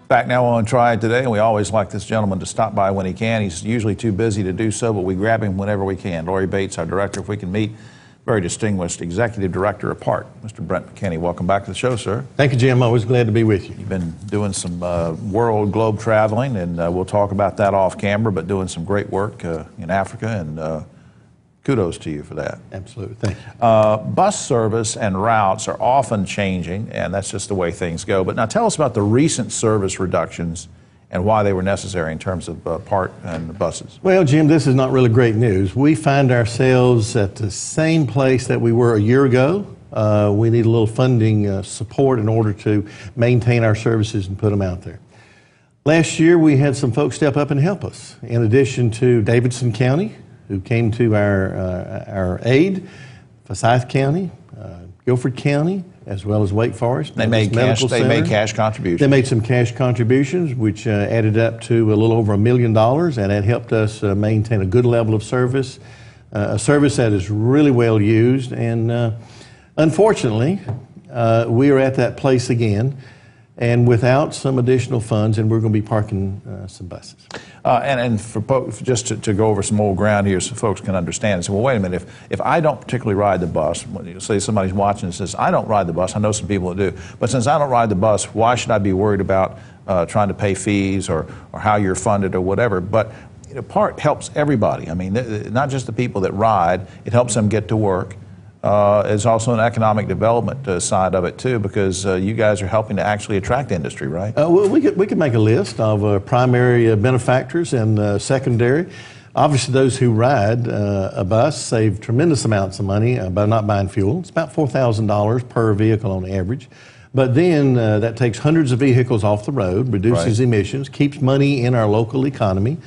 Back now on Triad today, and we always like this gentleman to stop by when he can. He's usually too busy to do so, but we grab him whenever we can. Lori Bates, our director, if we can meet. Very distinguished Executive Director of PART, Mr. Brent McKinney. Welcome back to the show, sir. Thank you, Jim. Always glad to be with you. You've been doing some world globe traveling, and we'll talk about that off camera, but doing some great work in Africa, and kudos to you for that. Absolutely. Thank you. Bus service and routes are often changing, and that's just the way things go. But now tell us about the recent service reductions and why they were necessary in terms of PART and buses. Well, Jim, this is not really great news. We find ourselves at the same place that we were a year ago. We need a little funding support in order to maintain our services and put them out there. Last year, we had some folks step up and help us. In addition to Davidson County, who came to our aid, Forsyth County, Guilford County, as well as Wake Forest. They made cash contributions. They made some cash contributions, which added up to a little over $1 million, and that helped us maintain a good level of service, a service that is really well used. And unfortunately, we are at that place again, and without some additional funds, and we're going to be parking some buses. And for just to go over some old ground here so folks can understand and say, well, wait a minute, if I don't particularly ride the bus, say somebody's watching and says, I don't ride the bus, I know some people that do, but since I don't ride the bus, why should I be worried about trying to pay fees or how you're funded or whatever? But PART helps everybody. I mean, not just the people that ride, it helps them get to work. It's also an economic development side of it too, because you guys are helping to actually attract industry, right? Well, we could make a list of primary benefactors and secondary. Obviously, those who ride a bus save tremendous amounts of money by not buying fuel. It's about $4,000 per vehicle on average. But then that takes hundreds of vehicles off the road, reduces emissions, keeps money in our local economy.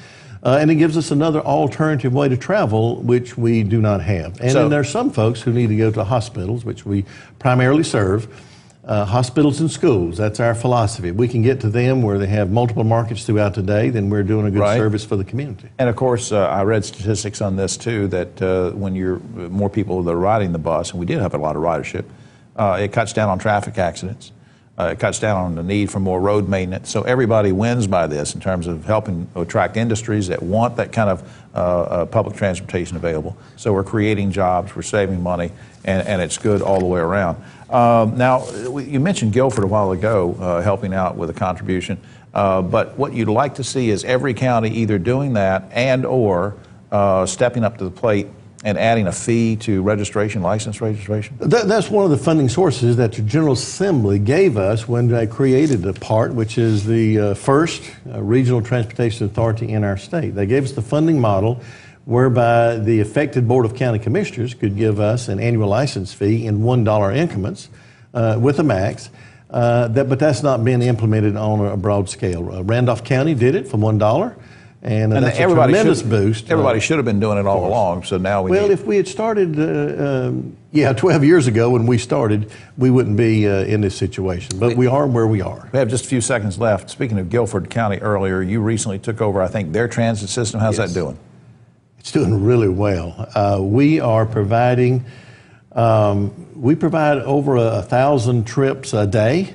And it gives us another alternative way to travel, which we do not have. And then there are some folks who need to go to hospitals, which we primarily serve, hospitals and schools. That's our philosophy. If we can get to them where they have multiple markets throughout the day, then we're doing a good service for the community. And of course, I read statistics on this too, that when you're more people that are riding the bus, and we did have a lot of ridership, it cuts down on traffic accidents. It cuts down on the need for more road maintenance. So everybody wins by this in terms of helping attract industries that want that kind of public transportation available. So we're creating jobs, we're saving money, and it's good all the way around. Now, you mentioned Guilford a while ago, helping out with a contribution. But what you'd like to see is every county either doing that and or stepping up to the plate and adding a fee to license registration? That's one of the funding sources that the General Assembly gave us when they created the PART, which is the first regional transportation authority in our state. They gave us the funding model whereby the affected Board of County Commissioners could give us an annual license fee in $1 increments with a max. But that's not been implemented on a broad scale. Randolph County did it for $1. And that's a tremendous boost. Everybody should have been doing it all along, so now we Well, if we had started, 12 years ago when we started, we wouldn't be in this situation. But we are where we are. We have just a few seconds left. Speaking of Guilford County earlier, you recently took over, I think, their transit system. How's that doing? It's doing really well. We are providing, we provide over 1,000 trips a day.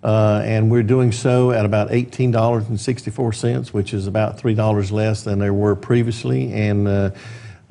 And we're doing so at about $18.64, which is about $3 less than there were previously. And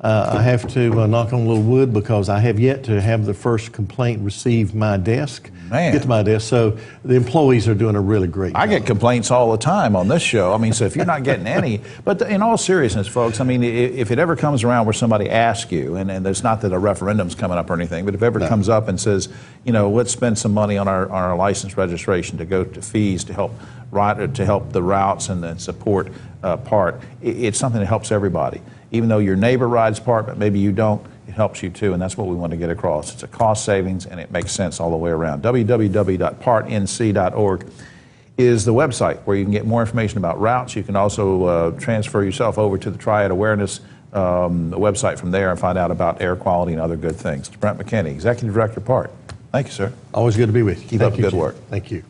I have to knock on a little wood because I have yet to have the first complaint receive my desk. Get to my desk. So the employees are doing a really great job. I get complaints all the time on this show. I mean, so if you're not getting any, but in all seriousness, folks, I mean, if it ever comes around where somebody asks you, and it's not that a referendum's coming up or anything, but if it ever comes up and says, let's spend some money on our license registration to go to fees to help the routes and then support PART, it's something that helps everybody. Even though your neighbor rides PART, but maybe you don't, it helps you too, and that's what we want to get across. It's a cost savings, and it makes sense all the way around. www.partnc.org is the website where you can get more information about routes. You can also transfer yourself over to the Triad Awareness website from there and find out about air quality and other good things. It's Brent McKinney, Executive Director of PART. Thank you, sir. Always good to be with you. Keep up the good work. Thank you.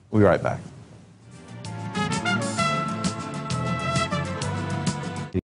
We'll be right back.